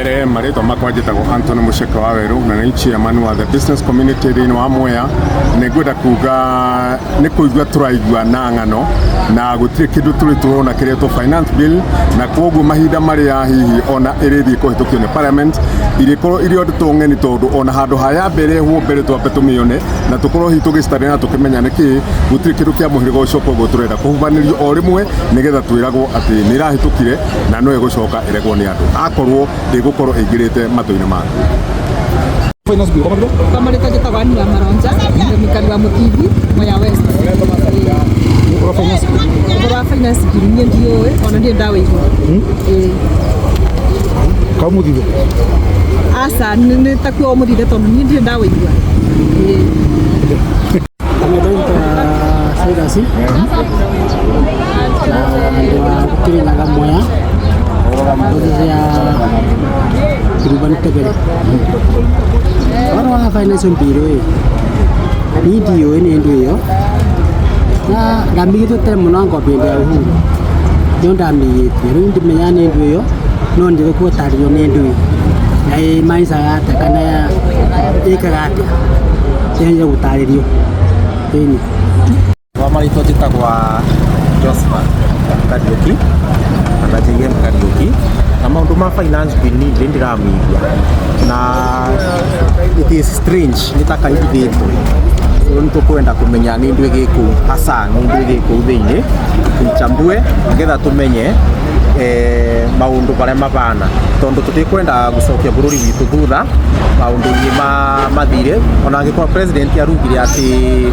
Mbere marĩtwa makwa njĩtagwo Anthony Musheka wa Weru na nĩ chairman wa the business community thĩinĩ wa Mwea. Nĩ ngwenda kuga nĩ kũigua tũraigua na ng'ano na gũtirĩ kĩndũ tũrĩ tũrona kĩretwo finance bill, na kwoguo mahinda marĩa hihi ona ĩrĩthiĩ kũhĩtũkio nĩ parliament irĩkorwo irĩ ũndũ tũng'eni, tondũ ona handũ haya mbere mbere twambe tũmĩone na tũkorwo hihi tũgĩcitarĩ na tũkĩmenya nĩkĩ gũtirĩ kĩndũ kĩa mũhĩrĩga ũcio, kwoguo tũrenda kũhubanĩrio o rĩmwe nĩgetha twĩragwo atĩ nĩ ĩrahĩtũkire na no ĩgũcoka ĩregwo nĩ andũ akorwo ndĩgũkorwo ĩingĩrĩte matũ-inĩ maku. Kama leta jeta wani wa maronja mikali wa mutibi Mwea West. Kwa finance bill ndio ona ndio ndawa hiyo. Kau mutibi. Asa nitakuwa mutibi tono ndio ndawa hiyo. Saya kasih. Kiri naga Mwea. Saya perubahan tegere. Orang finance bill ni dio ini ndio na kami itu temunan kau benda itu yang kami itu menyani ndio non juga kuat tadi yang ndio ai mai saya tekana ikarate yang jauh tadi dia ini wama itu kita gua Joseph Kadioki anajengea Kadioki ama unduma finance bill ni ndirami na it is strange nitaka hivi untuk kwenda kumenya ni ndu giku hasa ni ndu giku thiini tuchambue ngetha tumenye maundu bare mabana tondu tutikwenda gucokia bururi witu thutha maundu mathire ona angikwa president arugire ati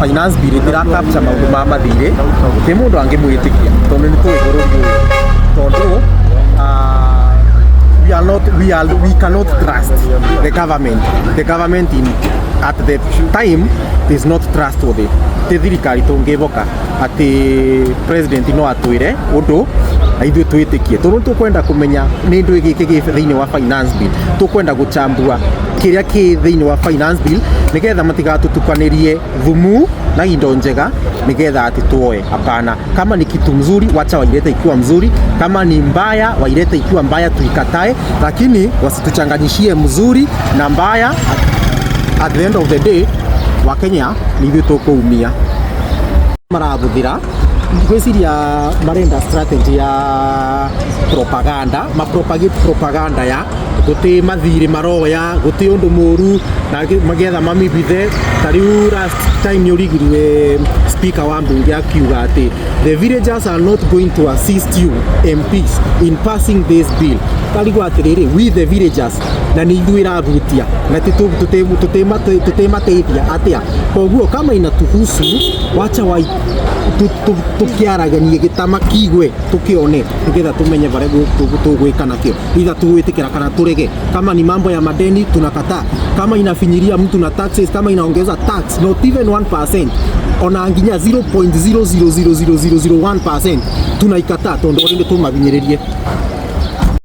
finance bill ndira capture maundu mathire ti mundu angimwitikia tondu ni tui bururi tondu we cannot trust the government. The government at the time is not trustworthy. The thirikari tungivoka ati president no atwire undu aithu twitikie tondu tukwenda kumenya ni ndu giki thiini wa finance bill, tukwenda guchambua kiria ki thiini wa finance bill nigetha matigatutukanirie thumu na indo njega nigetha ati tuoe. Hapana, kama ni kitu mzuri wacha wailete ikiwa mzuri, kama ni mbaya wailete ikiwa mbaya, tuikatae, lakini wasituchanganyishie mzuri na mbaya. At the end of the day Wakenya nithu tukuumia. Marabuthira gwiciria marenda strategy ya propaganda, propaganda ya guti mathiri maroya, guti undu muru na magetha mamibithe. Tariu last time ni urigirwe speaker wa mbunge akiuga ati the villagers are not going to assist you MPs in passing this bill. Tarigu atiriri we the villagers na ni ithu irahutia na tutemateithia atia. Koguo kama inatuhusu wacha wa tukiaraganie gitama kigwe tukione nigetha tumenye bare tugwika nakio, ila tuwitikira kana turege. Kama ni mambo ya madeni tunakataa, kama inafinyiria mtu na taxes, kama inaongeza tax not even 1% ona nginya 0.0000001% tunaikataa tondu ndio tumavinyiririe.